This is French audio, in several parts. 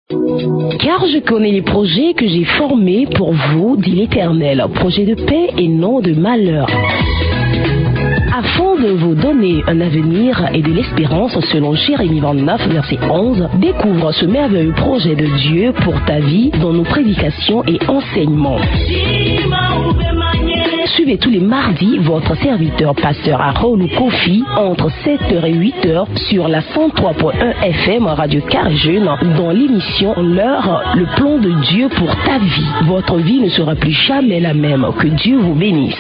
Car je connais les projets que j'ai formés pour vous, dit l'Éternel, projets de paix et non de malheur, afin de vous donner un avenir et de l'espérance. Selon Jérémie 29, verset 11, découvre ce merveilleux projet de Dieu pour ta vie dans nos prédications et enseignements. Suivez tous les mardis votre serviteur pasteur Aroulou Kofi entre 7h et 8h sur la 103.1 FM Radio Carjeune dans l'émission L'heure, le plan de Dieu pour ta vie. Votre vie ne sera plus jamais la même. Que Dieu vous bénisse.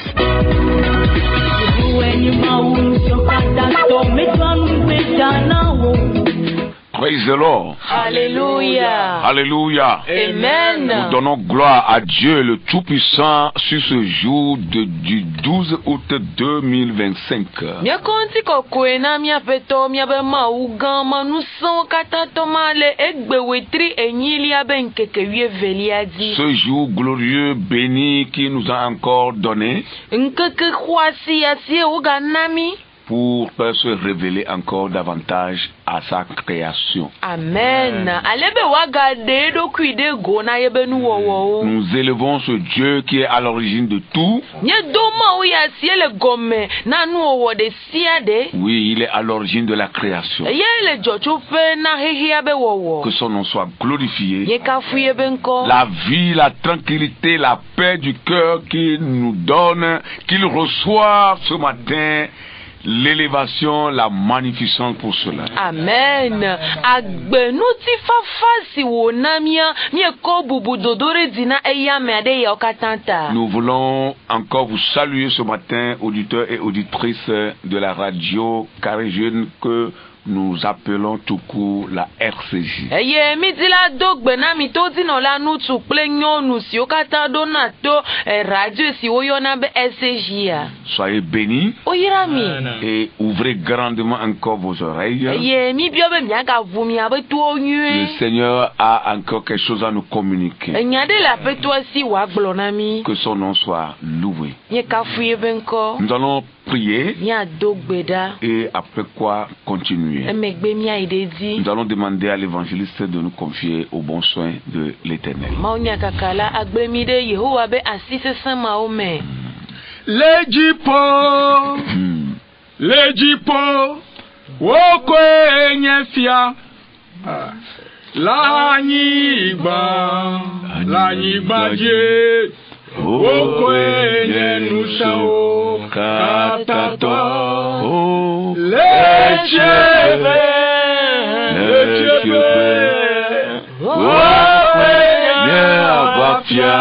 Praise the Lord. Alléluia. Alléluia. Amen. Nous donnons gloire à Dieu le Tout-Puissant sur ce jour du 12 août 2025. Ce jour glorieux, béni, qui nous a encore donné pour se révéler encore davantage à sa création. Amen. Nous élevons ce Dieu qui est à l'origine de tout. Oui, il est à l'origine de la création. Que son nom soit glorifié. La vie, la tranquillité, la paix du cœur qu'il nous donne, qu'il reçoit ce matin. L'élévation, la magnificence pour cela. Amen. Nous voulons encore vous saluer ce matin, auditeurs et auditrices de la radio Carjeune que nous appelons tout court la RCJ. Soyez bénis et ouvrez grandement encore vos oreilles. Le Seigneur a encore quelque chose à nous communiquer. Que son nom soit loué. Nous allons prier et après quoi continuer. Nous allons demander à l'évangéliste de nous confier aux bons soins de l'Éternel. Lejipo wokwenye fia lanyigba je wokwenye nusao katato lechebe wokwenye abafia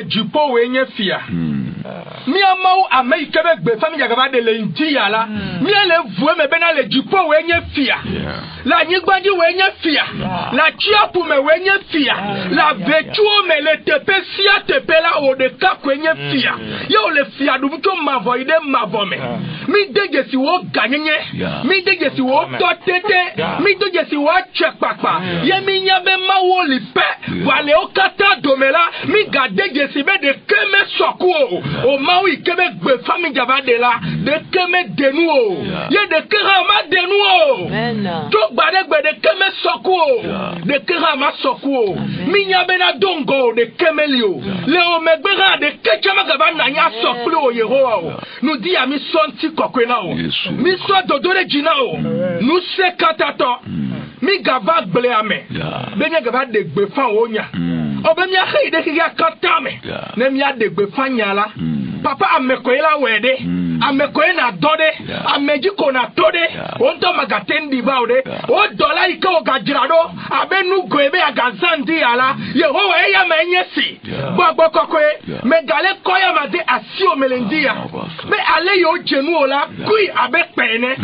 Jipo wenye fia. Mia mau Amerika be famille yagaba de lentia la. Mia le voue me bena le jipo wenye fia. La nyigbaji wenye fia. La chiapu me wenye fia. La vetuo me le tepe sia tepe la o de kak wenye fia. Yo le fia du mto mavoide mavome. Mi dege si wo ganyenye. Mi dege si wo totete. Mi dege si wo chekpakpa. Ye mi nyabe mawo li pe. Voilà au kata domela mi gade gesibe de keme sokuo o maui keme gbe famille java de la de keme denuo ye de kerama denuo to gbade gbe de keme sokuo de kerama sokuo mi nyabena dongo de kemelio le o megbera de kechama gaba nanya soklo yehoa nous dit ami sonti kokwena o mi so dodore jina o nous se katato mi gaba gble ame benya gaba de gbe fa onya obemia heide kiga katame ne mi ade gbe fa nyala papa amekoela wede amekoena dode amejiko na tode onto magatendi baude o dola iko gajirado abenu goebe agazandi ala yehowa eya menyesi gbogbo kokwe megale koya made asio melendia me ale yo jenu ola kui abepene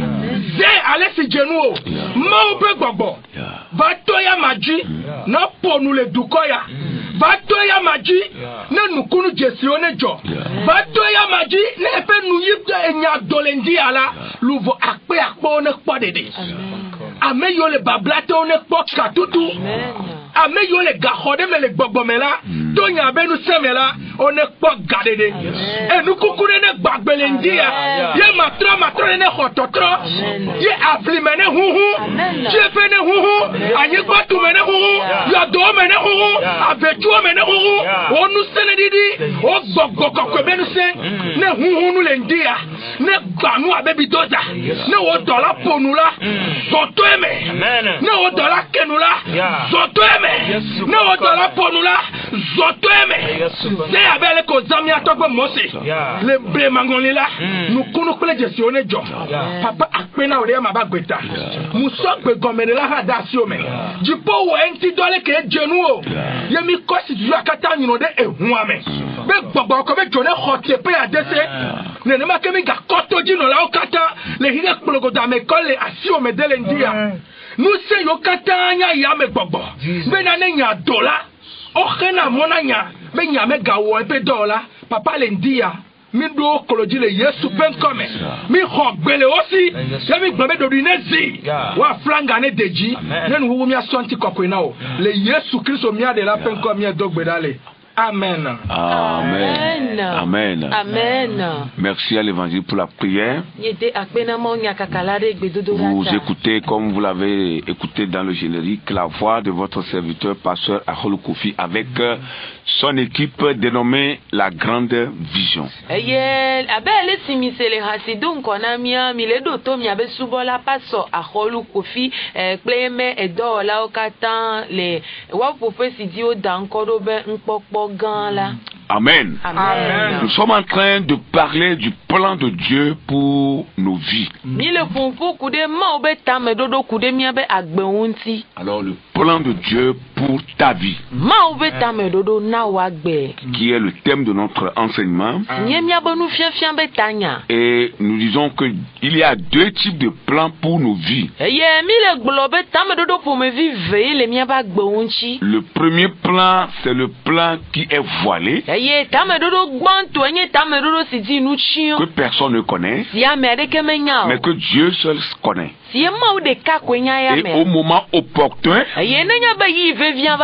ze ale si jenu o ma obe gbogbo va toya maji na ponu le dukoya va toya maji ne nukunu jesi onejo va toya maji ne epe nuyibda enya dolendi ala luvo akpe akpo ne kpodede ame yo le bablate one kpo katutu ame yo le gahode me le gbogbomela tonya benu semela one kpo gadede enu kukure ne gbagbelendia ye matro ne hototro ye aflimene huhu jefe ne huhu anyi gbatu mene huhu ya do mene huhu avetu mene huhu onu sene didi o gbogbo kokwe benu sen ne huhu nu lendia ne gbanu abebi doza ne o dola ponula zoto eme ne o dola kenula zoto eme ne o dola ponula zoto eme se abele ko zamia togbo mose le bre mangonila nu kunu kule jesione jo papa akpena ore ma ba gbeta muso gbe gomenela ha da si ome jipo wo enti dole ke jenu o yemi kosi ju akata nyino de ehun ame be gbogbo ko be jone hote pe adese ne ne ma kemi ga koto jino la okata le hire kpologoda me kole asi ome dele ndia nu se yo kata anya ya me gbogbo be na ne nya dola o khena monanya be nya me ga wo pe dola papa le ndia mi do koloji le Yesu pen come mi hogbele osi yemi gbe do dinezi wa flanga ne deji nenu wu mi asonti kokwena o le Yesu Kristo mi ade la pen come mi dogbe dale. Amen. Amen. Amen. Amen. Merci à l'évangile pour la prière. Vous écoutez, comme vous l'avez écouté dans le générique, la voix de votre serviteur, pasteur Aholo Kofi, avec son équipe dénommée La Grande Vision. Amen. Amen. Nous sommes en train de parler du plan de Dieu pour nos vies. Alors le plan de Dieu pour ta vie, qui est le thème de notre enseignement. Et nous disons qu'il y a deux types de plans pour nos vies. Le premier plan, c'est le plan qui est voilé, que personne ne connaît, mais que Dieu seul connaît. Et au moment opportun,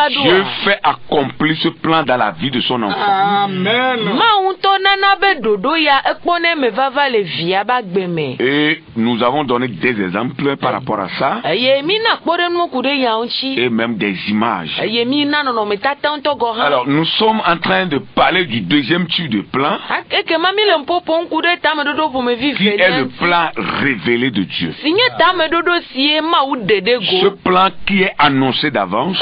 Dieu fait accomplir ce plan dans la vie de son enfant. Amen. Et nous avons donné des exemples par rapport à ça, et même des images. Alors nous sommes en train de parler du deuxième type de plan, qui est le plan révélé de Dieu. Ce plan qui est annoncé d'avance,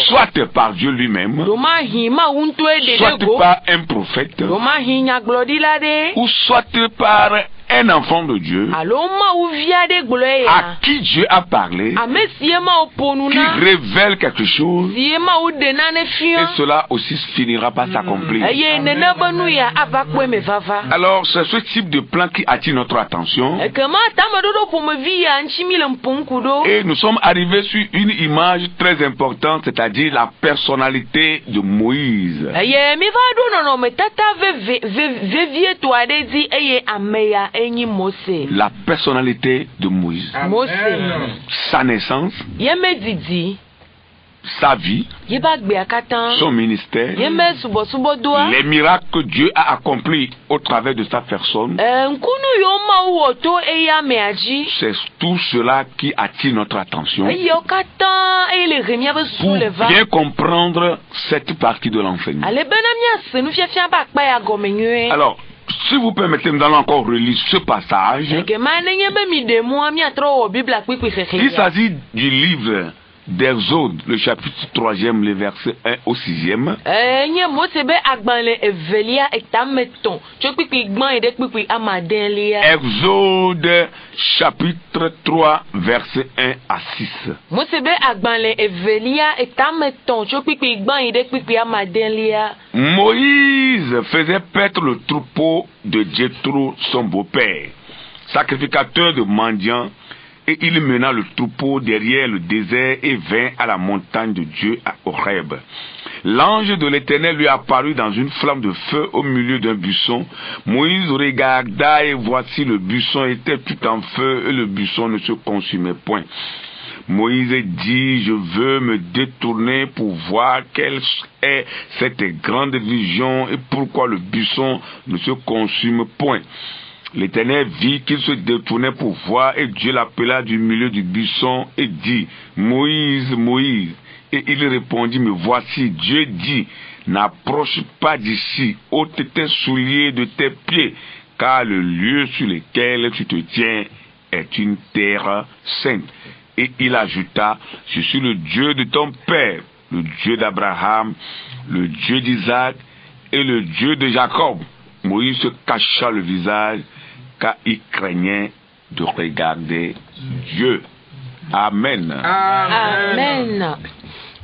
soit par Dieu lui-même, soit par un prophète, ou soit par un enfant de Dieu à qui Dieu a parlé, qui révèle quelque chose, et cela aussi finira par s'accomplir. Alors c'est ce type de plan qui attire notre attention, et nous sommes arrivés sur une image très importante, c'est-à-dire la personnalité de Moïse. La personnalité de Moïse. Amen. Sa naissance, sa vie, son ministère, les miracles que Dieu a accomplis au travers de sa personne, c'est tout cela qui attire notre attention pour bien comprendre cette partie de l'enseignement. Alors, si vous permettez, nous allons encore relire ce passage. Il s'agit du livre d'Exode, le chapitre 3e, les versets 1 au 6e. Exode, chapitre 3, versets 1 à 6. Moïse faisait paître le troupeau de Jéthro, son beau-père, sacrificateur de mendiants, et il mena le troupeau derrière le désert et vint à la montagne de Dieu à Horeb. L'ange de l'Éternel lui apparut dans une flamme de feu au milieu d'un buisson. Moïse regarda et voici le buisson était tout en feu et le buisson ne se consumait point. Moïse dit, je veux me détourner pour voir quelle est cette grande vision et pourquoi le buisson ne se consume point. L'Éternel vit qu'il se détournait pour voir et Dieu l'appela du milieu du buisson et dit, Moïse, Moïse. Et il répondit, me voici. Dieu dit, n'approche pas d'ici, ôte tes souliers de tes pieds, car le lieu sur lequel tu te tiens est une terre sainte. Et il ajouta, je suis le Dieu de ton père, le Dieu d'Abraham, le Dieu d'Isaac et le Dieu de Jacob. Moïse se cacha le visage car il craignait de regarder Dieu. Amen. Amen.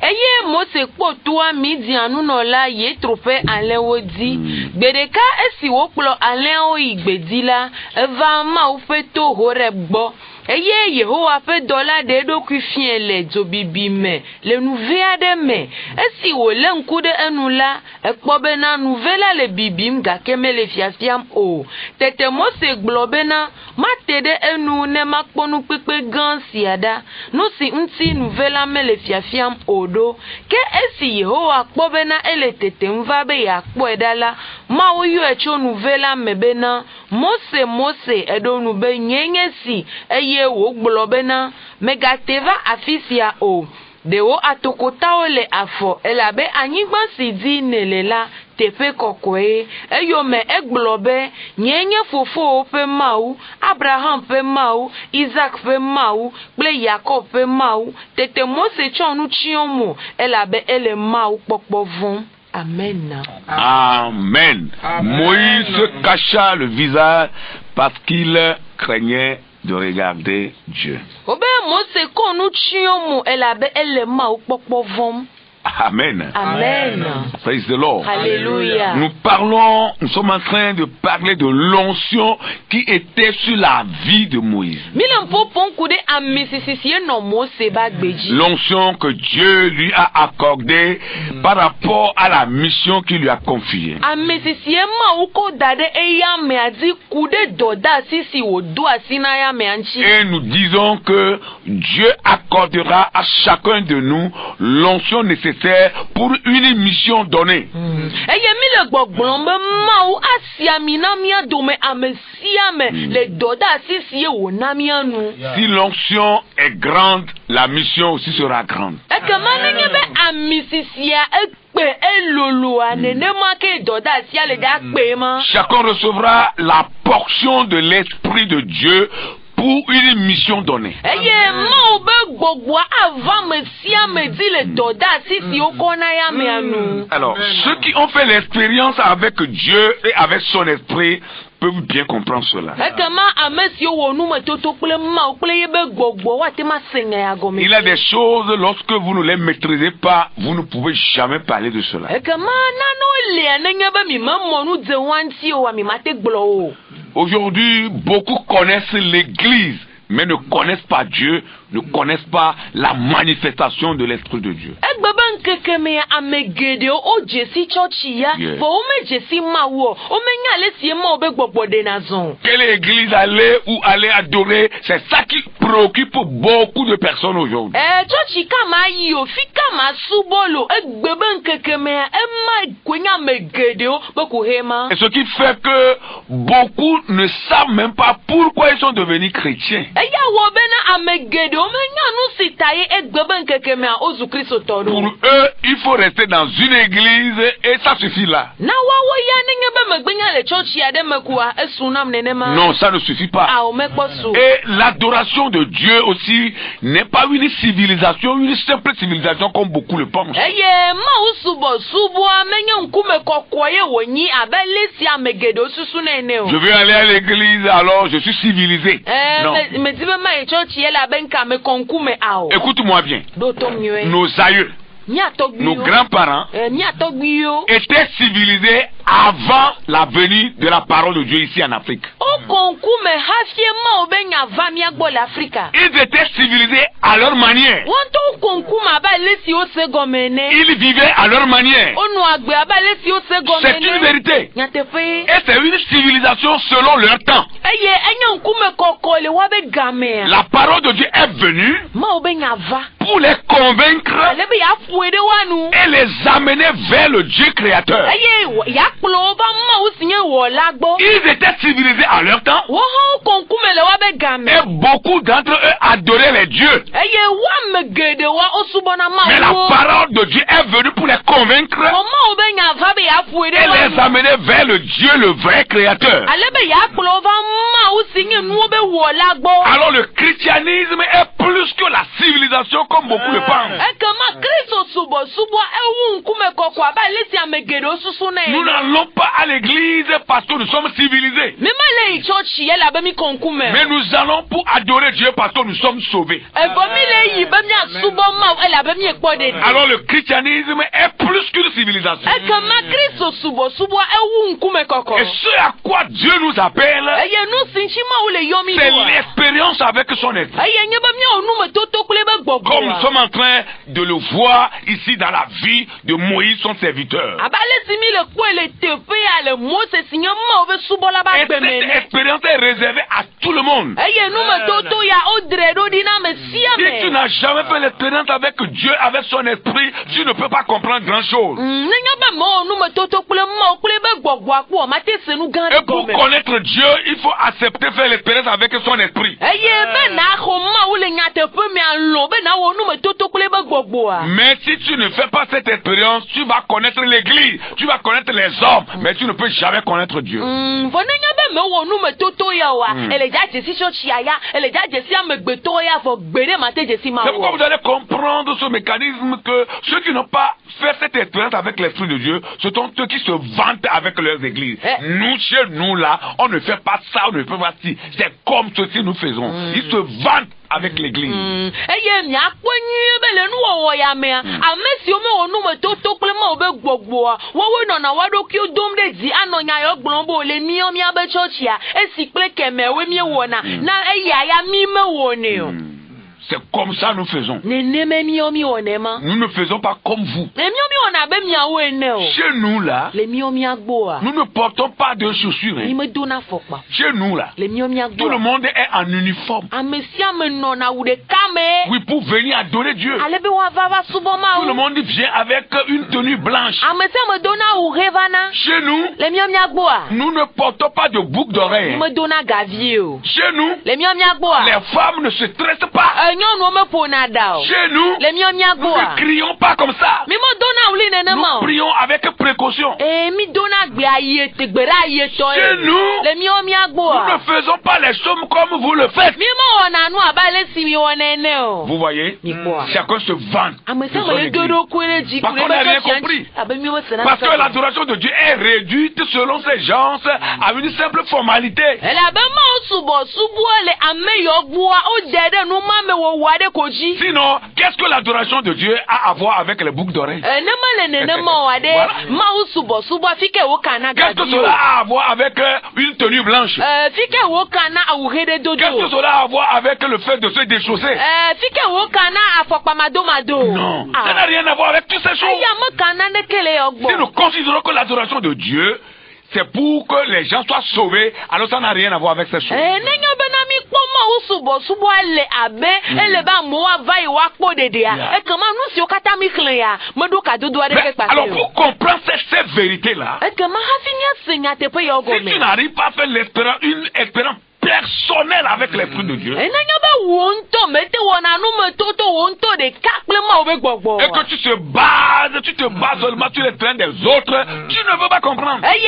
Eye Mose kpotua Midianu no la ye trope alen wodi gbedeka esi wo kplo alen o igbedila eva ma o fe to Horeb gbo eye Yehowa fe dola de do ku fien le zobibi me le nouvelle de me esi wo le nkude enula ekpo be na nouvelle le bibim ga keme le fiafiam o tete Mose glo be na matede enu ne makponu pepe gan siada no si nti nouvelle me le fiafiam o do ke esi Yehowa kpo be na ele tete mva be ya kpo edala ma o yo echo nouvelle me be na Mose edo nu be nyenye si eye wo glo be na megateva afisia o de wo atokota ole afo elabe anyigba si di nelela tepe kokoe eyo me eglobe nyenye fofo pe mau Abraham pe mau Isaac pe mau ple Jacob pe mau tete Mose chonu chiomo elabe ele mau pokpovon. Amen. Amen. Moïse se cacha le visage parce qu'il craignait de regarder Dieu. Amen. Amen. Praise the Lord. Alléluia. Nous sommes en train de parler de l'onction qui était sur la vie de Moïse. L'onction que Dieu lui a accordée par rapport à la mission qu'il lui a confiée. Et nous disons que Dieu accordera à chacun de nous l'onction nécessaire pour une mission donnée. Si l'onction est grande, la mission aussi sera grande. Chacun recevra la portion de l'Esprit de Dieu pour une mission donnée. Alors, ceux qui ont fait l'expérience avec Dieu et avec son esprit peuvent bien comprendre cela. Il y a des choses, lorsque vous ne les maîtrisez pas, vous ne pouvez jamais parler de cela. Aujourd'hui, beaucoup connaissent l'Église, mais ne connaissent pas Dieu, ne connaissent pas la manifestation de l'Esprit de Dieu. Quelle église aller ou aller adorer, c'est ça qui préoccupe beaucoup de personnes aujourd'hui. Church kama yo fi kama subolo egbebe nkekeme ema kwenya megedeo boku hema. Et ce qui fait que beaucoup ne savent même pas pourquoi ils sont devenus chrétiens. Eya wo bena amegedeo menya nu sitaye egbebe nkekeme ozu Kristo todo. Pour eux, il faut rester dans une église et ça suffit là. Na wawo ya nenge begbenya le church ya demekua esunam nenema. Non, ça ne suffit pas. Et l'adoration de Dieu aussi n'est pas une civilisation, une simple civilisation comme beaucoup le pensent. Je vais aller à l'église, alors je suis civilisé. Non. Écoute-moi bien. Nos aïeux, nos grands-parents étaient civilisés avant la venue de la parole de Dieu ici en Afrique. Ils étaient civilisés à leur manière. Ils vivaient à leur manière. C'est une vérité. Et c'est une civilisation selon leur temps. La parole de Dieu est venue pour les convaincre et les amener vers le Dieu créateur. Ils étaient civilisés à leur temps et beaucoup d'entre eux adoraient les dieux. Mais la parole de Dieu est venue pour les convaincre et les amener vers le Dieu, le vrai créateur. Alors le christianisme est plus que la civilisation comme beaucoup le pensent. Nous n'allons pas à l'église parce que nous sommes civilisés. Mais nous allons pour adorer Dieu parce que nous sommes sauvés. Alors le christianisme est plus qu'une civilisation. Et ce à quoi Dieu nous appelle, c'est l'expérience avec son esprit. Comme nous sommes en train de le voir ici dans la vie de Moïse, son serviteur. Et cette expérience est réservée à tout le monde. Si tu n'as jamais fait l'expérience avec Dieu, avec son esprit, tu ne peux pas comprendre grand chose. Et pour connaître Dieu, il faut accepter faire l'expérience avec son esprit. Mais si tu ne fais pas cette expérience, tu vas connaître l'église, tu vas connaître les hommes, mais tu ne peux jamais connaître Dieu. C'est pourquoi vous allez comprendre ce mécanisme que ceux qui n'ont pas fait cette expérience avec l'Esprit de Dieu, ce sont ceux qui se vantent avec leurs églises. Nous, chez nous là, on ne fait pas ça, on ne fait pas ci. C'est comme ceci nous faisons. Ils se vantent avec l'église. C'est comme ça nous faisons. Nous ne faisons pas comme vous. Chez nous là, nous ne portons pas de chaussures. Chez nous là, tout le monde est en uniforme. Oui, pour venir adorer Dieu. Tout le monde vient avec une tenue blanche. Chez nous, nous ne portons pas de boucle d'oreille. Chez nous, les femmes ne se stressent pas. Chez nous, nous ne crions pas comme ça. Nous prions avec précaution. Chez nous, nous ne faisons pas les choses comme vous le faites. Vous voyez, chacun se vante. Parce qu'on n'a rien compris. Parce que l'adoration de Dieu est réduite selon ses gens à une simple formalité. Sinon, qu'est-ce que l'adoration de Dieu a à voir avec les boucles d'oreilles? Voilà. Qu'est-ce que cela a à voir avec une tenue blanche? Qu'est-ce que cela a à voir avec le fait de se déchausser? Non, ça n'a rien à voir avec toutes ces choses. Si nous considérons que l'adoration de Dieu, c'est pour que les gens soient sauvés, alors ça n'a rien à voir avec ces choses. Alors pour comprendre ces vérités-là, si tu n'arrives pas à faire une expérience personnel avec l'Esprit de Dieu, et que tu te bases seulement sur l'expérience des autres, tu ne veux pas comprendre. Et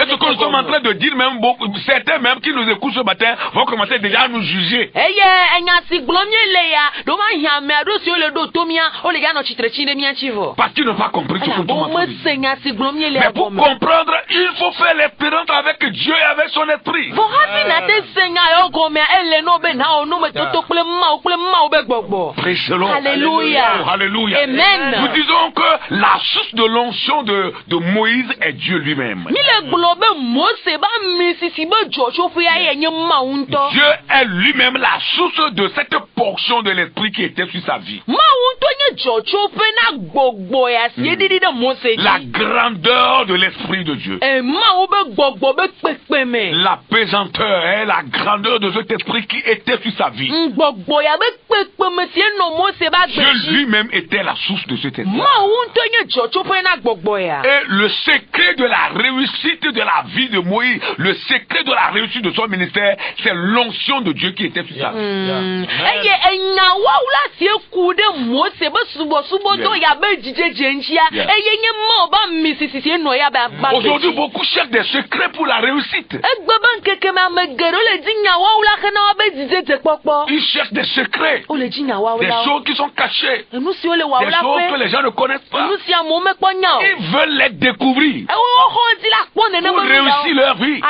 ce que nous sommes en train de dire, même beaucoup, certains même qui nous écoutent ce matin vont commencer déjà à nous juger. Parce qu'ils n'ont pas compris ce que nous sommes en train de dire. Mais pour comprendre, il faut faire l'expérience avec Dieu et avec son esprit. Alléluia. Alléluia. Amen. Nous disons que la source de l'onction de Moïse est Dieu lui-même. Dieu est lui-même la source de cette portion de l'esprit qui était sur sa vie. La grandeur de l'esprit de Dieu. La pesanteur et la grandeur de cet esprit qui était sur sa vie. Dieu lui-même était la source de cet esprit. Et le secret de la réussite de la vie de Moïse, le secret de la réussite de son ministère, c'est l'onction de Dieu qui était sur sa vie. Aujourd'hui, beaucoup cherchent des secrets pour la réussite. Ils cherchent des secrets, des choses qui sont cachées, des choses que les gens ne connaissent pas. Ils veulent les découvrir pour réussir leur vie.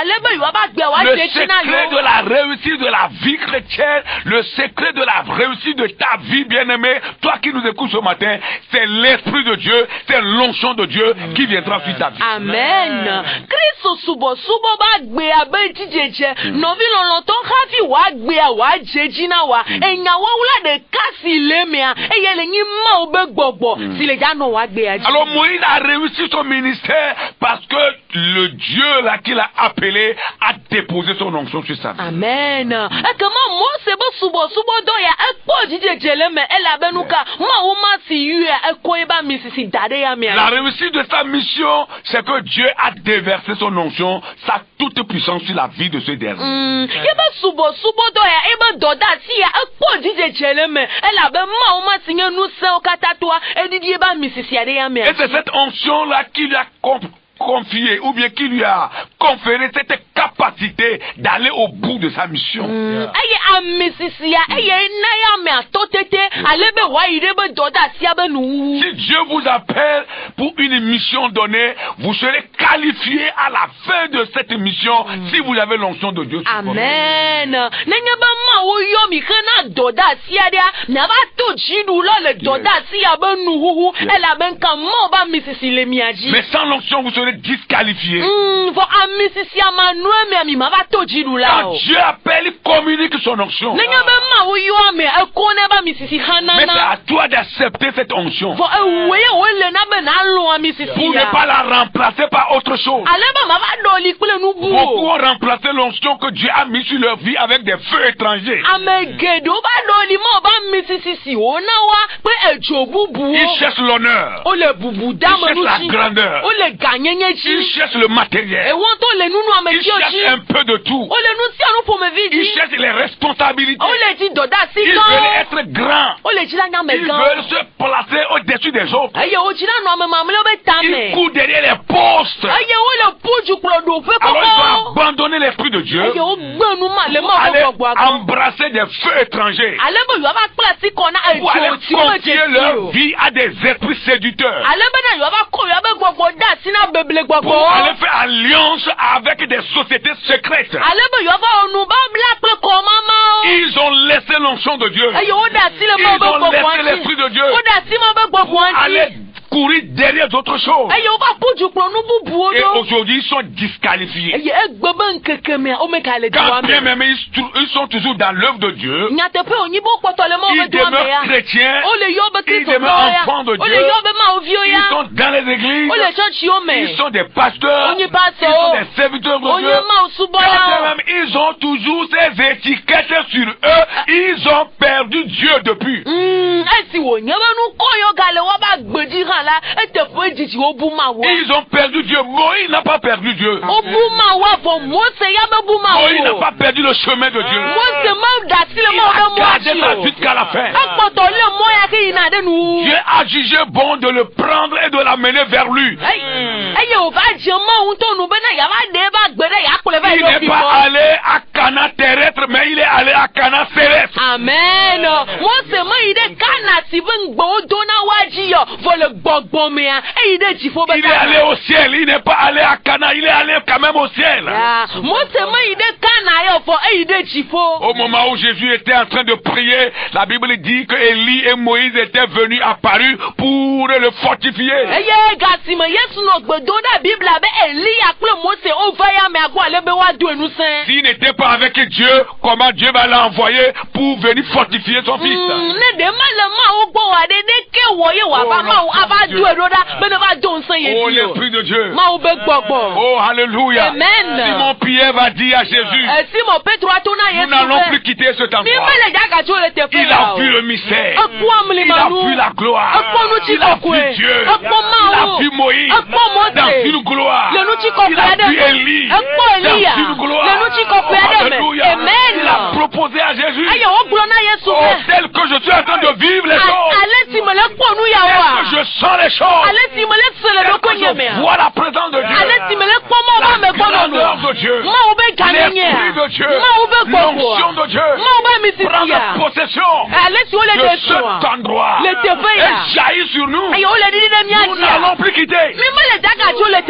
Le secret de la réussite de la vie chrétienne, le secret de la réussite de ta vie, bien-aimé, toi qui nous écoutes ce matin, c'est l'Esprit de Dieu, c'est l'onction de Dieu qui viendra sur ta vie. Amen. Christ subo ba gbe abe jijeje no vi lolonton khafi wa gbe wa jejina wa enya wa wula de kasi lemia eyele nyi ma obe gbogbo si le jano wa gbe aji. Alors Moïse a réussi son ministère parce que le Dieu là qu'il a appelé a déposé son onction sur sa vie. Amen. Et comment Mose bo subo do ya ekpo jijeje leme elabenuka ma o ma si yu ekko eba misisi dade ya mi. La réussite de sa mission, c'est que Dieu a déversé son onction, sa toute puissance sur la vie de ce dernier. Et c'est cette onction-là qui lui a confié ou bien qui lui a conféré cette capacité d'aller au bout de sa mission. Si Dieu vous appelle pour une mission donnée, vous serez qualifié à la fin de cette mission si vous avez l'onction de Dieu. Amen. Mais sans l'onction, vous serez disqualifié. Quand Dieu appelle, il communique son onction. Mais c'est à toi d'accepter cette onction pour ne pas la remplacer par autre chose. Beaucoup ont remplacé l'onction que Dieu a mis sur leur vie avec des feux étrangers. Ils cherchent l'honneur, ils cherchent la grandeur, ils cherchent le matériel, ils cherchent un peu de tout, ils cherchent les responsabilités, ils veulent être grands, ils veulent se placer au-dessus des autres, ils courent derrière les postes. Alors ils vont abandonner l'Esprit de Dieu pour aller embrasser des feux étrangers, pour aller confier leur vie à des esprits séduceurs, pour aller faire alliance avec des sociétés secrètes. Ils ont laissé l'onction de Dieu, ils ont laissé l'Esprit de Dieu pour aller courir derrière derrière d'autres choses. Et aujourd'hui, ils sont disqualifiés. Quand bien même ils sont toujours dans l'œuvre de Dieu, ils demeurent chrétiens, ils demeurent enfants de Dieu, ils sont dans les églises, ils sont des pasteurs, ils sont des serviteurs de Dieu. Quand même ils ont toujours ces étiquettes sur eux, ils ont perdu Dieu depuis. Ils ont perdu Dieu. Moïse n'a pas perdu Dieu. Moïse n'a pas perdu le chemin de Dieu. Il a gardé sa vie jusqu'à la fin. Dieu a jugé bon de le prendre et de l'amener vers lui. Il n'est pas allé à Cana terrestre, mais il est allé à Cana céleste. Amen. Il est allé au ciel, il n'est pas allé à Cana, il est allé quand même au ciel. Au moment où Jésus était en train de prier, la Bible dit que Élie et Moïse étaient venus apparus pour le fortifier. S'il n'était pas avec Dieu, comment Dieu va l'envoyer pour venir fortifier son fils? Oh, l'Esprit de Dieu. Oh, alléluia. Simon Pierre va dire à Jésus, nous n'allons plus quitter cet endroit. Il a vu le mystère. Il a vu la gloire. Il a vu Dieu. Il a vu Moïse dans une gloire. Il a vu Élie dans une gloire. Alléluia. Il a proposé à Jésus, oh, tel que je suis en train de vivre les choses, tel que je sens les choses, tel que je vois la présence de Dieu, la grandeur de Dieu, l'Esprit de Dieu, l'onction de Dieu, prendre possession de cet endroit et jaillir sur nous. Nous n'allons plus quitter.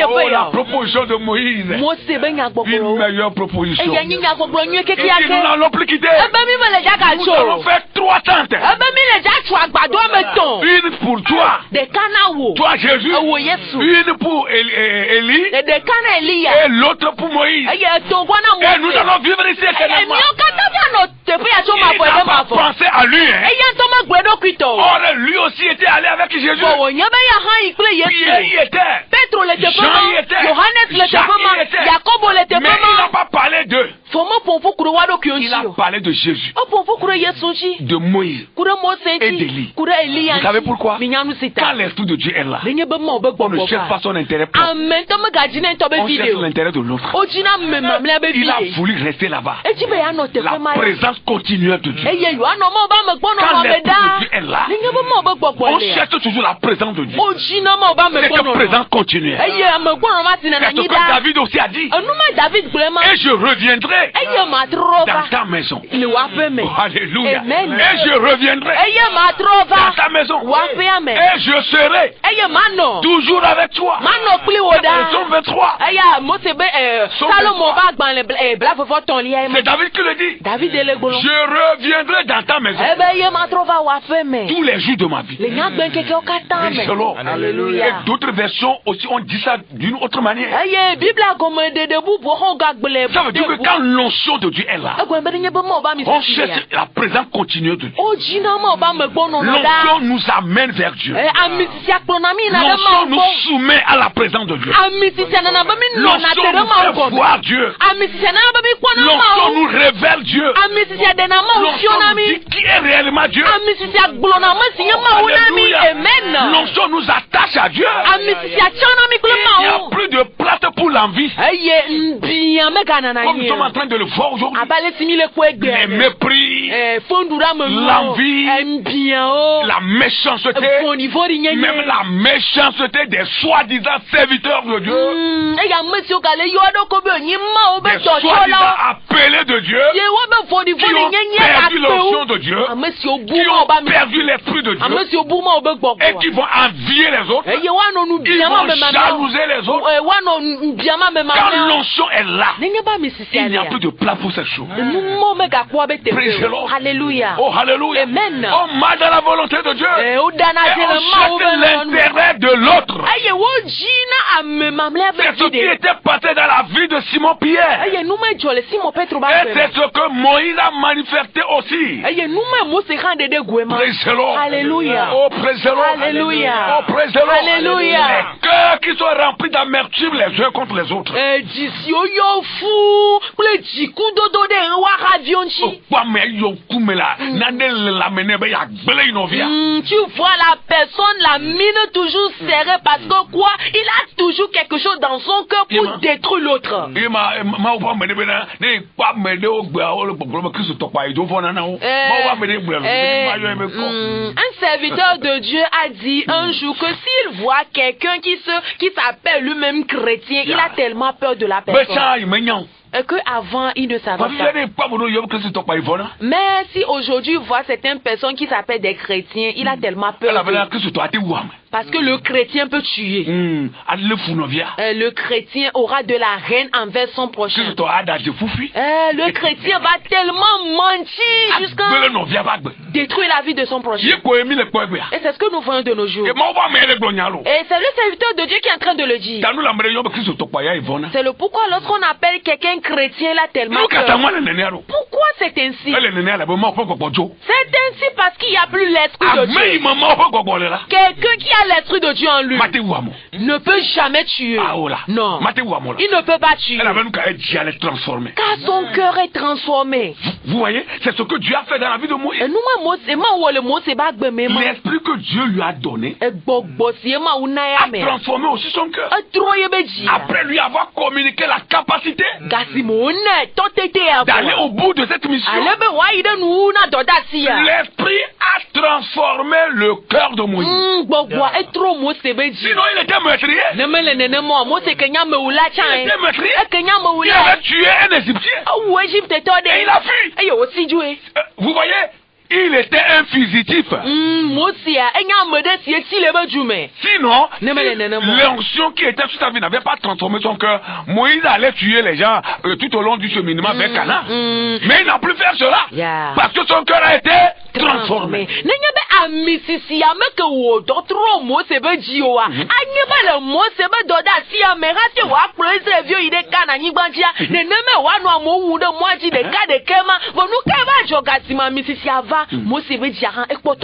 Oh, la proposition de Moïse, une meilleure proposition. Et nous n'allons plus quitter. Nous allons faire 3 tentes. Une pour toi, toi Jésus, une pour Élie et l'autre pour Moïse. Et nous allons vivre ici éternellement. Il n'a pas pensé à lui. Or, lui aussi était allé avec Jésus. Pierre y était. Jean y était. Jacques y était. Mais il n'a pas parlé d'eux. Il a parlé de Jésus, de Moïse et d'Élie. Vous savez pourquoi? Quand l'Esprit de Dieu est là, on ne cherche pas son intérêt propre. On cherche l'intérêt de l'autre. Il a voulu rester là-bas. La présence continuelle de Dieu. Quand l'Esprit de Dieu est là, on cherche toujours la présence de Dieu. C'est une présence continuelle. C'est ce que David aussi a dit. Et je reviendrai dans ta maison. Alléluia. Et je reviendrai dans ta maison. Et je serai toujours avec toi. Psaume 23. C'est David qui le dit. Je reviendrai dans ta maison tous les jours de ma vie. Et d'autres versions aussi ont dit ça d'une autre manière. Ça veut dire que quand l'onction de Dieu est là, on cherche la présence continue de Dieu. L'onction nous amène vers Dieu. L'onction nous soumet à la présence de Dieu. L'onction nous fait voir Dieu. L'onction nous révèle Dieu. L'onction nous dit qui est réellement Dieu. Alléluia. L'onction nous attache à Dieu. Il n'y a plus de place pour l'envie. Comme nous sommes en train de le voir aujourd'hui. Les mépris, l'envie, la méchanceté, même la méchanceté des soi-disant serviteurs de Dieu, des soi-disant appelés de Dieu, qui ont perdu l'onction de Dieu, qui ont perdu l'esprit de Dieu, et qui vont envier les autres, ils vont jalouser les autres. Quand l'onction est là, il n'y a plus de place pour cette chose. Praise the Lord. Alléluia. Oh, alléluia. Amen. On marche dans la volonté de Dieu. Et on cherche l'intérêt de l'autre. C'est ce qui était passé dans la vie de Simon Pierre. Et c'est ce que Moïse a manifesté aussi. Praise the Lord. Alléluia. Oh, praise the Lord. Alléluia. Oh, praise the Lord. Alléluia. Les cœurs qui sont remplis d'amertume les uns contre les autres. Tu vois la personne, la mine toujours serrée parce que quoi? Il a toujours quelque chose dans son cœur pour détruire l'autre. Un serviteur de Dieu a dit un jour que s'il voit quelqu'un qui s'appelle lui-même chrétien, il a tellement peur de la personne. Qu'avant, il ne savait pas. Mais si aujourd'hui, il voit certaines personnes qui s'appellent des chrétiens, il a tellement peur. Parce que le chrétien peut tuer. Le chrétien aura de la haine envers son prochain. Le chrétien va tellement mentir jusqu'à détruire la vie de son prochain. Et c'est ce que nous voyons de nos jours. Et c'est le serviteur de Dieu qui est en train de le dire. C'est le pourquoi lorsqu'on appelle quelqu'un chrétien, il a tellement peur. Pourquoi c'est ainsi? C'est ainsi parce qu'il n'y a plus l'esprit de Dieu. Quelqu'un qui a l'esprit de Dieu en lui ne peut jamais tuer. Non. Il ne peut pas tuer. Car son cœur est transformé. Vous voyez, c'est ce que Dieu a fait dans la vie de Moïse. L'esprit que Dieu lui a donné a transformé aussi son cœur. Après lui avoir communiqué la capacité d'aller au bout de cette mission, l'esprit a transformé le cœur de Moïse. Sinon il était meurtrier. Il était meurtrier. Il avait tué un Égyptien. Et il a fui. Vous voyez, il était un fugitif. Sinon, l'onction qui était sur sa vie n'avait pas transformé son cœur. Moïse allait tuer les gens tout au long du cheminement vers Canaan. Mais il n'a plus fait cela. Parce que son cœur a été transformé.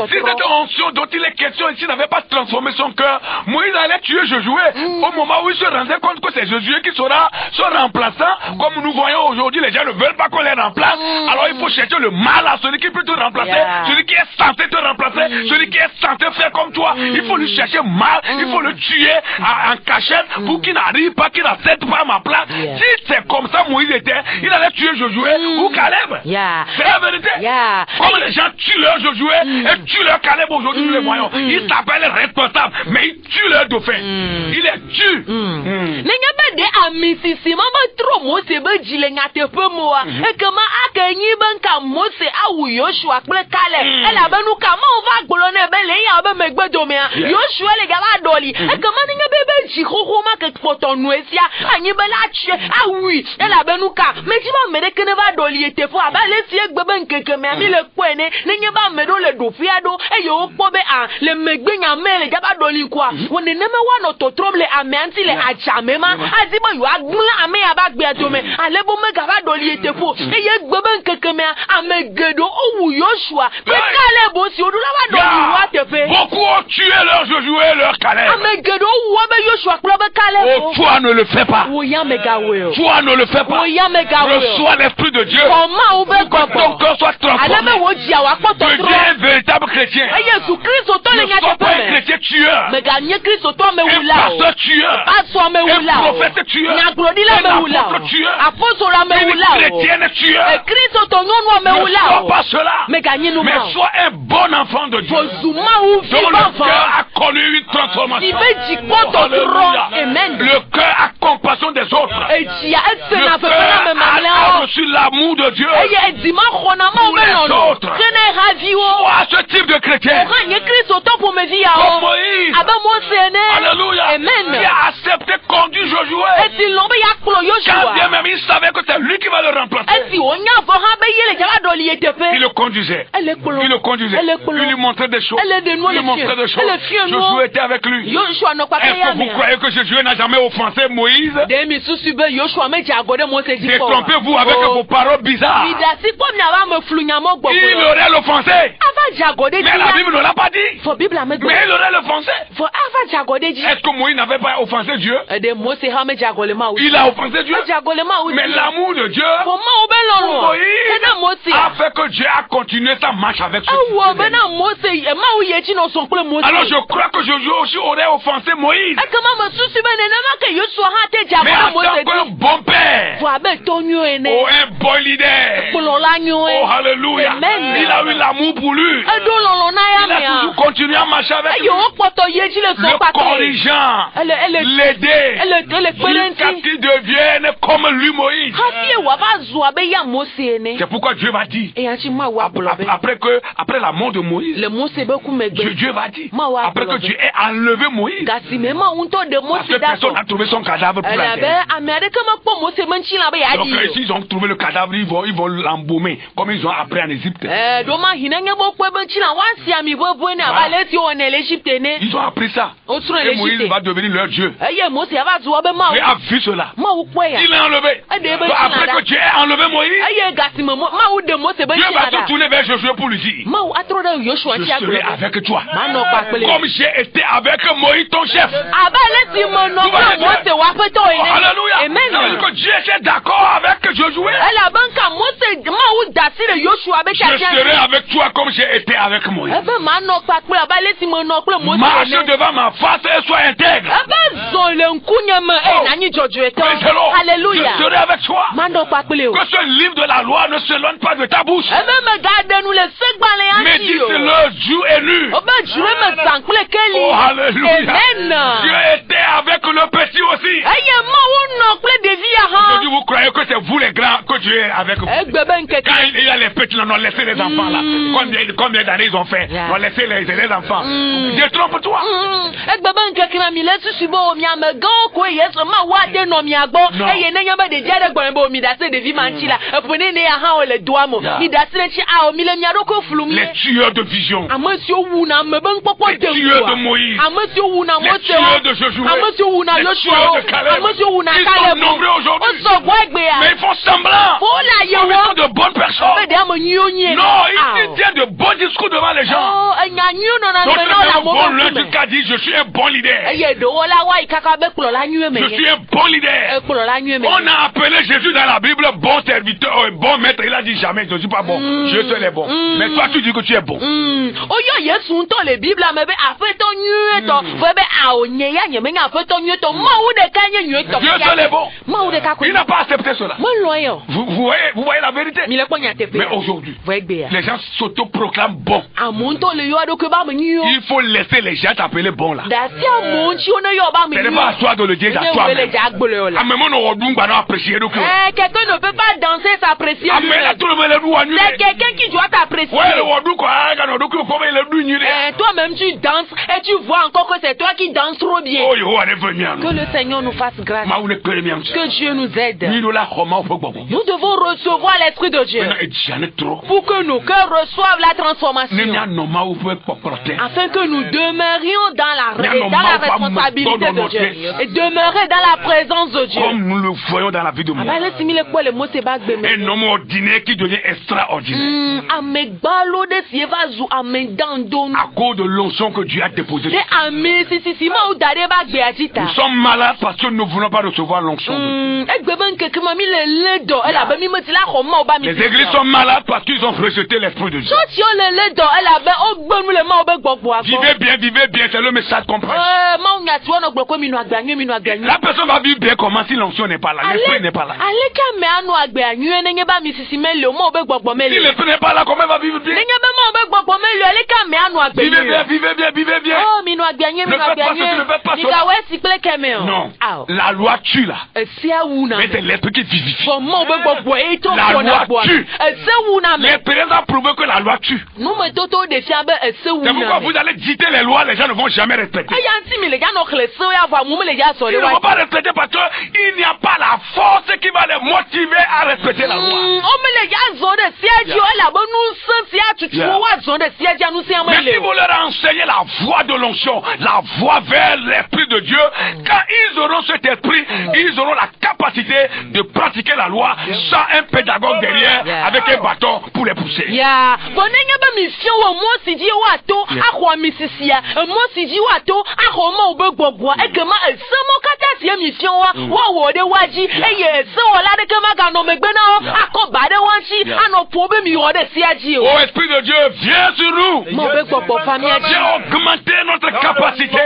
Si cette onction dont il est question ici n'avait pas transformé son cœur, Moïse allait tuer Josué. Au moment où il se rendait compte que c'est Josué qui sera son remplaçant, comme nous voyons aujourd'hui, les gens ne veulent pas qu'on les remplace. Alors il faut chercher le mal à celui qui peut te remplacer, celui qui est censé te remplacer, celui qui est censé faire comme toi. Il faut lui chercher mal, il faut le tuer en cachette pour qu'il n'arrive pas, qu'il n'accepte pas ma place. Si c'est comme ça Moïse était, il allait tuer Josué ou Caleb. C'est la vérité. Comme les gens tuent leur Josué et tuent leur Caleb aujourd'hui, nous les voyons. Ils s'appellent responsables, mais ils tuent leur dauphin. Ils les tuent. Beaucoup ont tué leur Josué et leur Caleb. Oh, toi ne le fais pas. Toi ne le fais pas. Reçois l'esprit de Dieu pour que ton cœur soit transformé. Deviens un véritable chrétien. Ne sois pas un chrétien tueur. Un pasteur tueur. Un prophète tueur, un apôtre tueur, une chrétienne tueur. Ne sois pas cela, mais sois un bon enfant de Dieu, dont le cœur a connu une transformation. Le cœur a compassion des autres. Le cœur a reçu l'amour de Dieu pour les autres. Sois ce type de chrétien. Comme Moïse. Alléluia. Qui a accepté conduire Josué. Quand bien même il savait que c'est lui qui va le remplacer. Il le conduisait. Il le conduisait. Il lui montrait des choses. Il lui montrait des choses. Josué était avec lui. Est-ce que vous croyez que Josué n'a jamais offensé Moïse? Détrompez-vous avec vos paroles bizarres. Il aurait l'offensé. Mais la Bible ne l'a pas dit. Mais il aurait l'offensé. Est-ce que Moïse n'avait pas offensé Dieu? Il a offensé Dieu. Mais l'amour de Dieu pour Moïse a fait que Dieu a continué sa marche avec ce fils. Alors je crois que Josué aussi aurait offensé Moïse. Mais en tant qu'un bon père, un bon leader, alléluia, il a eu l'amour pour lui. Il a toujours continué à marcher avec lui, le corrigeant, l'aider, jusqu'à qu'il devienne comme lui Moïse. C'est pourquoi Dieu va dire, après la mort de Moïse, Dieu va dire, après que Dieu ait enlevé Moïse, parce que personne n'a trouvé son cadavre pour la terre. Donc s'ils ont trouvé le cadavre, ils vont l'embaumer, comme ils ont appris en Égypte. Ils ont appris ça. Et Moïse va devenir leur Dieu. Dieu a vu cela. Il l'a enlevé. Après que Dieu a enlevé Moïse, Dieu va se tourner vers Josué pour lui dire, je serai avec toi comme j'ai été avec Moïse ton chef. Alléluia. Est-ce que Dieu était d'accord avec Josué? Je serai avec toi comme j'ai été avec Moïse. Marche devant ma face et sois intègre. Alléluia. Je serai avec toi. Que ce livre de la loi ne s'éloigne pas de ta bouche. Médite-le jour et nuit. Oh, alléluia. Dieu était avec le petit aussi. Aujourd'hui, vous croyez que c'est vous les grands que Dieu est avec vous. Quand il y a les petits, on a laissé les enfants là. Combien d'années ils ont fait? On a laissé les enfants. Détrompe-toi. Les tueurs de vision, les tueurs de Moïse, les tueurs de Josué, les tueurs de Caleb, ils sont nombreux aujourd'hui, mais ils font semblant qu'ils sont de bonnes personnes. Non, ils tiennent de bons discours devant les gens. D'autres vont leur dire, je suis un bon leader. Je suis un bon leader. On a appelé Jésus dans la Bible bon serviteur, bon maître. Il a dit jamais, je ne suis pas bon. Je serai bon. Mais toi, tu dis que tu es bon. Dieu seul est bon. Il n'a pas accepté cela. Vous voyez la vérité. Mais aujourd'hui, les gens s'autoproclament bons. Il faut laisser les gens t'appeler bon là. Ce n'est pas à toi de le dire à toi-même. Quelqu'un ne peut pas danser s'apprécier. C'est quelqu'un qui doit t'apprécier. Toi-même tu danses et tu vois encore que c'est toi qui danses trop bien. Que le Seigneur nous fasse grâce. Que Dieu nous aide. Nous devons recevoir l'Esprit de Dieu pour que nos cœurs reçoivent la transformation, afin que nous demeurions dans la responsabilité de Dieu et demeurer dans la présence de Dieu. Comme nous le voyons dans la vie de Moïse. Un homme ordinaire qui devient extraordinaire. À cause de l'onction que Dieu a déposée. Nous sommes malades parce que nous ne voulons pas recevoir l'onction. Les églises sont malades parce qu'ils ont rejeté l'Esprit de Dieu. Vivez bien, c'est le message qu'on prêche. La personne va vivre bien comment si l'onction n'est pas là, l'Esprit n'est pas là. Si l'Esprit n'est pas là, comment elle va vivre bien? Vivez bien. Ne faites pas cela. Non, la loi tue là. Mais c'est l'Esprit qui vivifie. La loi tue. L'expérience a prouvé que la loi tue. C'est pourquoi vous allez dicter les lois, les gens ne vont jamais respecter. Ils ne vont pas respecter parce qu'il n'y a pas la force qui va les motiver à respecter la loi. Mais si vous leur enseignez la voie de l'onction, la voie vers l'Esprit de Dieu, quand ils auront cet esprit, ils auront la capacité de pratiquer la loi sans un pédagogue derrière avec un bâton pour les pousser. Oh Esprit de Dieu, viens sur nous. Viens augmenter notre capacité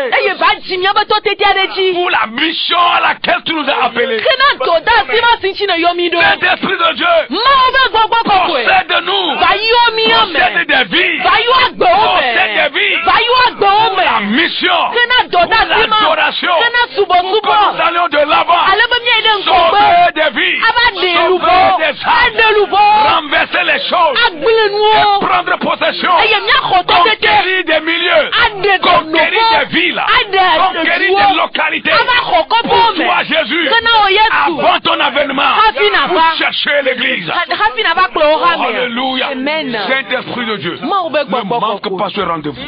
pour la mission à laquelle tu nous as appelés. Saint-Esprit de Dieu, possède de nous, possède des vies, possède des vies pour la mission, pour l'adoration, pour que nous allions de l'avant, sauver des vies, sauver des âmes, renverser les choses et prendre possession, conquérir des milieux, conquérir des villes, conquérir des localités. Pour toi Jésus, avant ton avènement, pour chercher l'église. Alléluia. Saint-Esprit de Dieu, ne manque pas ce rendez-vous.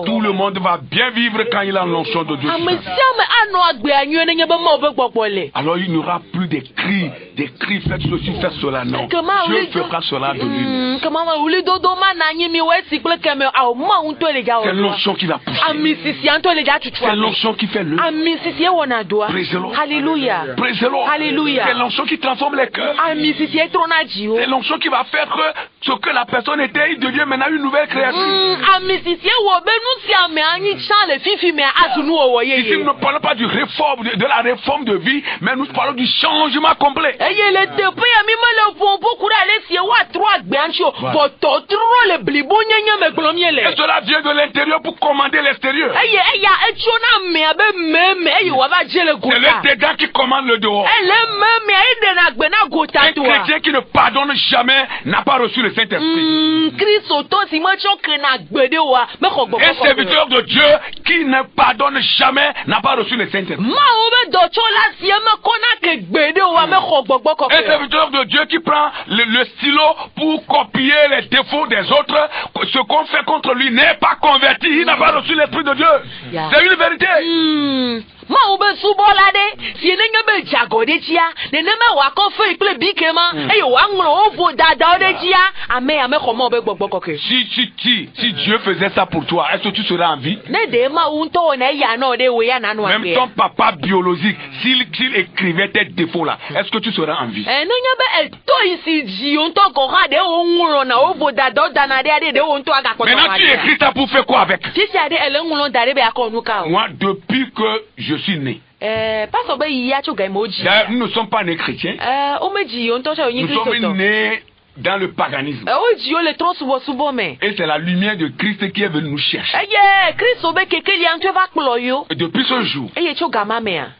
Tout le monde va bien vivre quand il a l'onction de Dieu. Alors il n'y aura plus des cris, faites ceci, faites cela. Non, Dieu fera cela de lui. C'est l'onction qui l'a poussé. C'est l'onction qui fait le. Praise the Lord. Alléluia. Praise the Lord. Alléluia. C'est l'onction qui transforme les cœurs. C'est l'onction qui va faire que ce que la personne était, il devient maintenant une nouvelle créature. Ici, nous ne parlons pas de la réforme de vie, mais nous parlons du changement complet. Et cela vient de l'intérieur pour commander l'extérieur. C'est le dedans qui commande le dehors. Un chrétien qui ne pardonne jamais n'a pas reçu le Saint-Esprit. Un serviteur de Dieu qui ne pardonne jamais n'a pas reçu le Saint-Esprit. Un serviteur de Dieu qui prend le stylo pour copier les défauts des autres, ce qu'on fait contre lui n'est pas converti, il n'a pas reçu l'Esprit de Dieu. C'est une vérité. Si Dieu faisait ça pour toi, est-ce que tu serais en vie? Même ton papa biologique, s'il écrivait tes défauts là, est-ce que tu serais en vie? Maintenant tu écris ça pour faire quoi avec? Moi, depuis que je suis né, nous ne sommes pas nés chrétiens. Nous sommes nés dans le paganisme. Et c'est la lumière de Christ qui est venue nous chercher. Et depuis ce jour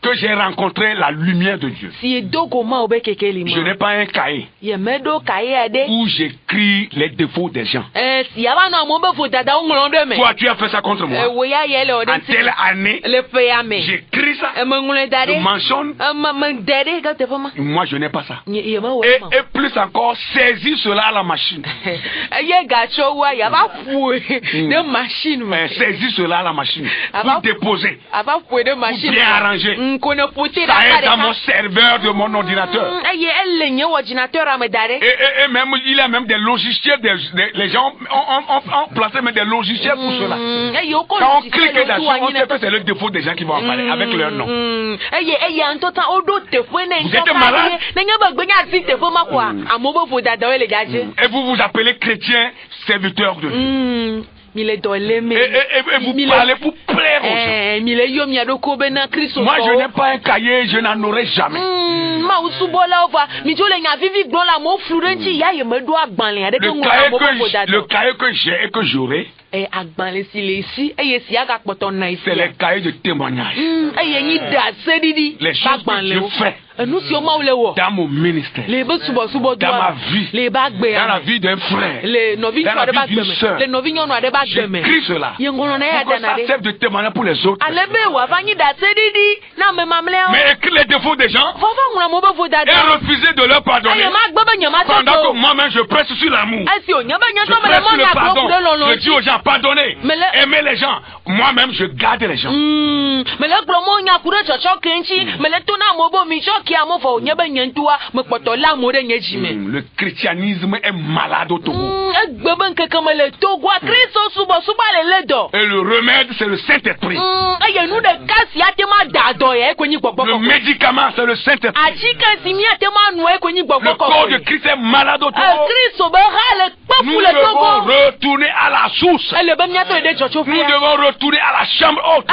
que j'ai rencontré la lumière de Dieu, je n'ai pas un cahier où j'écris les défauts des gens. Toi, tu as fait ça contre moi. En telle année, j'écris écrit ça. Je mentionne. Moi, je n'ai pas ça. Et plus encore, saisis cela à la machine. Saisis cela à la machine. Pour déposer. Pour bien arranger. Ça est dans mon serveur de mon ordinateur. Et même, il y a même des logiciels. Les gens ont placé même des logiciels pour cela. Quand on clique dessus, on sait que c'est le défaut des gens qui vont en parler avec leur nom. Vous êtes malade? Et vous vous appelez chrétien, serviteur de Dieu. Et vous parlez pour plaire aux gens. Moi, je n'ai pas un cahier, je n'en aurai jamais. Le cahier que j'ai et que j'aurai, c'est les cahiers de témoignage. Les choses que je fais dans mon ministère, dans ma vie, dans la vie d'un frère, dans la vie d'une soeur. J'écris cela pour que ça serve de témoignage pour les autres. Mais écrire les défauts des gens et refuser de leur pardonner pendant que moi-même je presse sur l'amour, je presse sur le pardon, je dis aux gens pardonnez, aimez les gens, moi-même je garde les gens. Le christianisme est malade au Togo. Et le remède, c'est le Saint-Esprit. Le médicament, c'est le Saint-Esprit. Le corps de Christ est malade au Togo. Nous devons retourner à la source. Nous devons retourner à la chambre haute.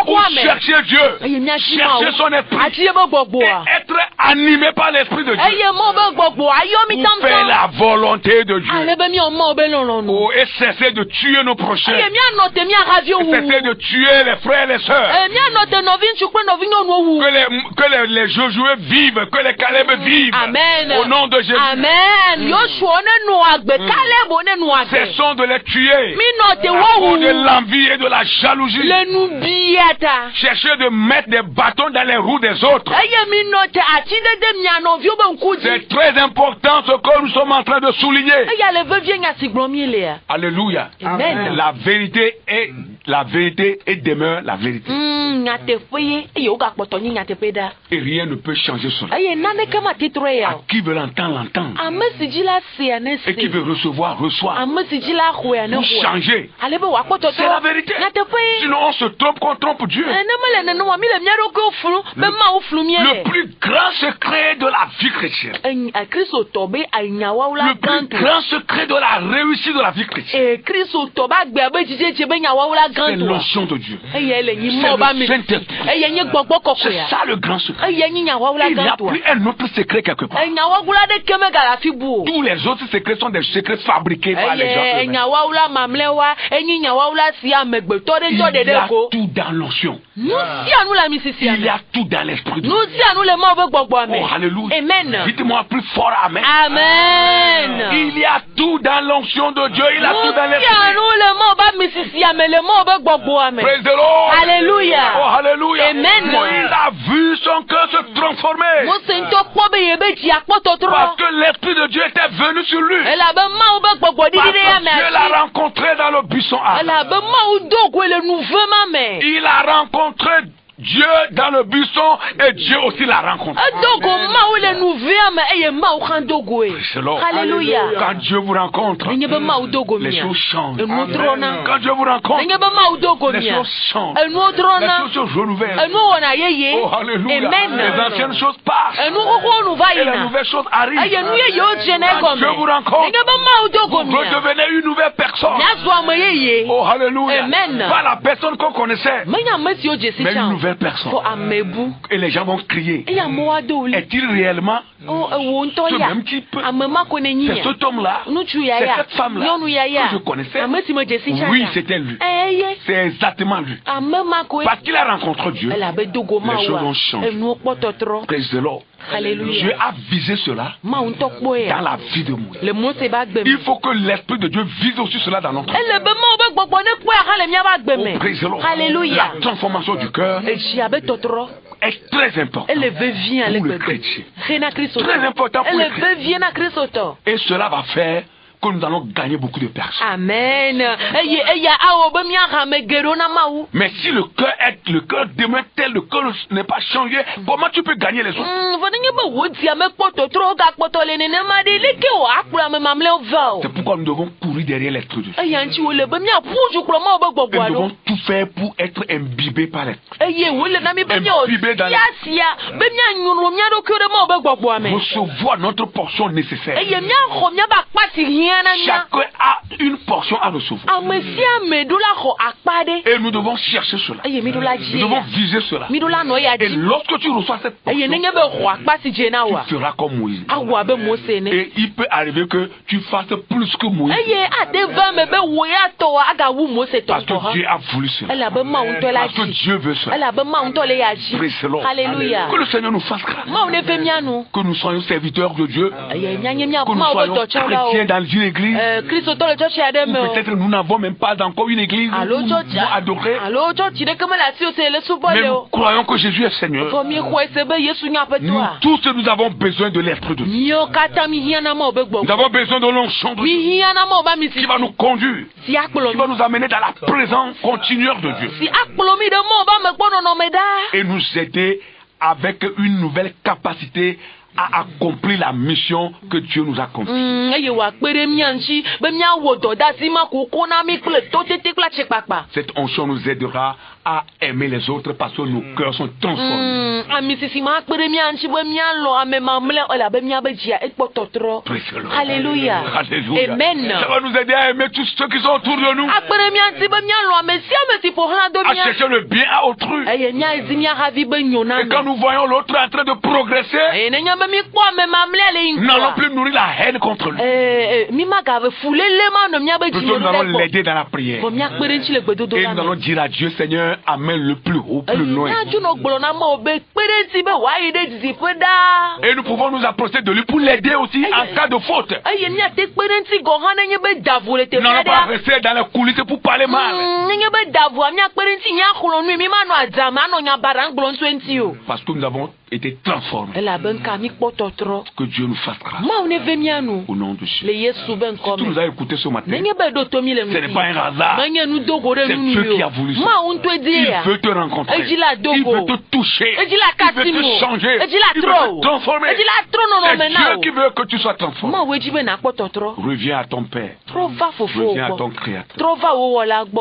Pour chercher Dieu, chercher son esprit et être animé par l'esprit de Dieu. Pour faire la volonté de Dieu. Oh, et cesser de tuer nos prochains. Et cesser de tuer les frères et les sœurs. Que les Josué vivent, que les Caleb vivent. Amen. Au nom de Jésus. Amen. Cessons de les tuer. À cause de l'envie et de la jalousie. Cherchez de mettre des bâtons dans les roues des autres. C'est très important ce que nous sommes en train de souligner. Alléluia. Amen. La vérité est demeure la vérité. Et rien ne peut changer cela. À qui veut l'entendre, l'entendre. Et qui veut recevoir, reçoit. Pour changer. C'est la vérité. Sinon on se trompe qu'on trompe Dieu. Le plus grand secret de la vie chrétienne. Le plus grand secret de la réussite de la vie chrétienne. C'est l'onction de Dieu. C'est le Saint-Esprit. C'est ça le grand secret. Il n'y a plus un autre secret quelque part. Tous les autres secrets sont des secrets fabriqués par les gens. Il y a tout dans l'onction. Il y a tout dans l'esprit de Dieu. Oh, alléluia. Dites-moi plus fort amen. Amen. Il y a tout dans l'onction de Dieu. Il y a tout dans l'esprit. Praise the Lord. Alléluia. Oh, alléluia. Amen. Il a vu son cœur se transformer. Parce que l'esprit de Dieu était venu sur lui. Parce que Dieu l'a rencontré dans le buisson. Il a rencontré Dieu dans le buisson et Dieu aussi l'a rencontré. Alléluia. Quand Dieu vous rencontre, les choses changent. Quand Dieu vous rencontre, les choses changent. Les choses se renouvellent. Oh, alléluia. Les anciennes choses passent. Et les nouvelles choses arrivent. Quand Dieu vous rencontre, vous redevenez une nouvelle personne. Oh, alléluia. Pas la personne qu'on connaissait, mais une nouvelle personne. Et les gens vont crier. Est-il réellement ce même type? C'est cet homme-là, c'est cette femme-là que je connaissais. Oui, c'était lui. C'est exactement lui. Parce qu'il a rencontré Dieu, les choses ont changé. Praise the Lord. Alléluia. Dieu a visé cela dans la vie de Moïse. Il faut que l'Esprit de Dieu vise aussi cela dans notre vie. La transformation du cœur est très importante pour le chrétien. Très important pour le chrétien. Et cela va faire que nous allons gagner beaucoup de personnes. Amen. Mais si le cœur demeure tel, le cœur n'est pas changé, comment tu peux gagner les autres? C'est pourquoi nous devons courir derrière l'Esprit de Dieu. Nous devons tout faire pour être imbibés par l'Esprit. Imbibés dans recevoir notre portion nécessaire. Chacun a une portion à recevoir. Et nous devons chercher cela. Nous devons viser cela. Et lorsque tu reçois cette portion, tu feras comme Moïse. Et il peut arriver que tu fasses plus que Moïse. Parce que Dieu a voulu cela. Parce que Dieu veut cela. Alléluia. Que le Seigneur nous fasse grâce. Que nous soyons serviteurs de Dieu. Que nous soyons chrétiens dans une église. Peut-être nous n'avons même pas encore une église pour adorer. Mais nous croyons que Jésus est Seigneur. Nous tous nous avons besoin de l'Esprit de Dieu. Nous avons besoin de l'onction de Dieu qui va nous conduire, qui va nous amener dans la présence continuelle de Dieu et nous aider avec une nouvelle capacité à accomplir la mission que Dieu nous a confiée. Cette onction nous aidera à aimer les autres parce que nos cœurs sont transformés. Alléluia. Amen. Ça va nous aider à aimer tous ceux qui sont autour de nous. À chercher le bien à autrui. Et quand nous voyons l'autre en train de progresser, nous n'allons plus nourrir la haine contre lui. Plutôt nous allons l'aider dans la prière. Et nous allons dire à Dieu, Seigneur, amène le plus haut, plus loin. Et nous pouvons nous approcher de lui pour l'aider aussi en cas de faute. Nous n'allons pas rester dans les coulisses pour parler mal. Parce que nous avons été transformés. Que Dieu nous fasse grâce. Au nom de Jésus. Si tu nous as écouté ce matin, ce n'est pas un hasard. C'est Dieu qui a voulu ça. Il veut te rencontrer. Il veut te toucher. Il veut te changer. Il veut te transformer. C'est Dieu qui veut que tu sois transformé. Reviens à ton Père. Reviens à ton Créateur.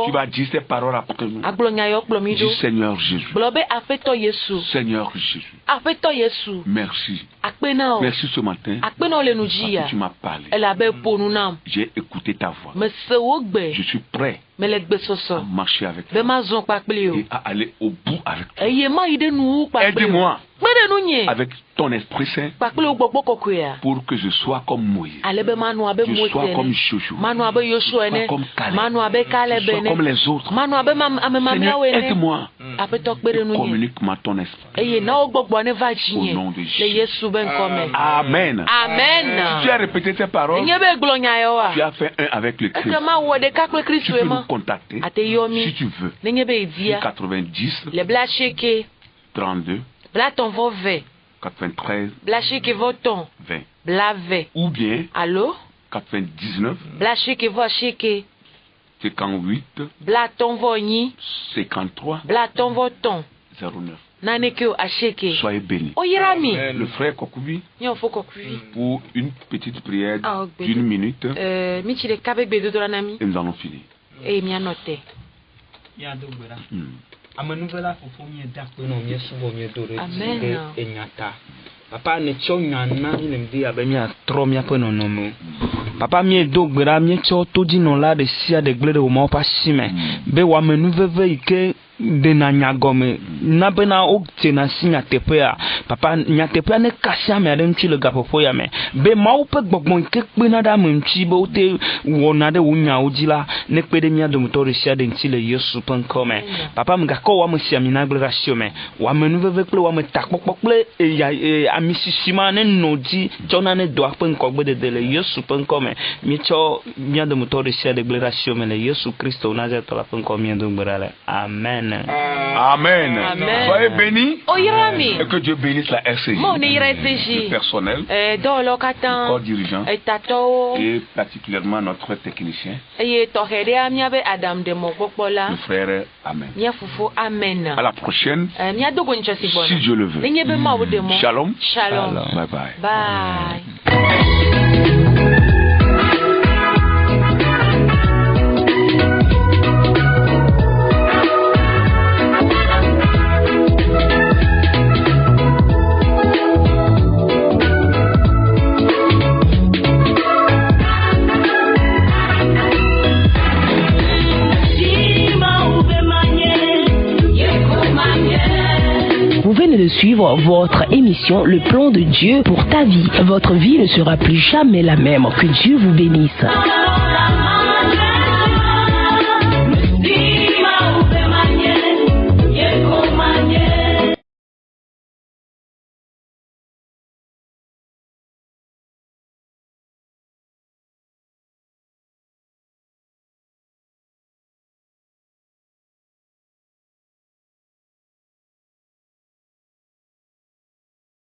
Tu vas dire ces paroles après nous. Dis Seigneur Jésus. Seigneur Jésus. Merci. Merci ce matin. Tu m'as parlé. J'ai écouté ta voix. Je suis prêt à marcher avec toi et à aller au bout avec toi. Aide-moi avec ton Esprit Saint pour que je sois comme Moïse, je sois comme Joshua, je sois comme Caleb, je sois comme les autres. Seigneur, aide-moi et communique-moi ton Esprit au nom de Jésus. Amen. Amen. Si tu as répété ces paroles, tu as fait un avec le Christ. Tu peux nous contacter si tu veux. 90 32 93 20 ou bien 99 58 53 09. Soyez bénis. Le frère Kokubi, pour une petite prière d'une minute, et nous allons finir. Papa ne tso nyana ile mdi abemia tro mia pe nonomo papa mi do gbera mi tso to dino la de sia de gble de o mo pa sime be wa menu veve ike de na nyagome na bena o tena sinya tepea papa nya tepea ne kasia me adem chi le gapopo ya me be mau pe gbogbon ke pe na da me chi bo te wona de wunya ojila ne pe de mia do motor sia de nti le yesu pen come papa me ga ko wa me sia mi na glorasio me wa me nu veve ple wa me takpokpokple ya amisisima ne noji jona ne do pen ko gbe de le yesu pen come mi cho mia do motor sia de glorasio me le yesu Christo na je to la pen ko mi do gberale amen. Amen. Soyez bénis. Et que Dieu bénisse la RCJ. Le personnel, le corps dirigeant et particulièrement notre technicien. Le frère, Amen. À la prochaine, si Dieu le veut. Shalom. Shalom. Bye bye. Bye. Vous venez de suivre votre émission Le Plan de Dieu pour ta vie. Votre vie ne sera plus jamais la même. Que Dieu vous bénisse.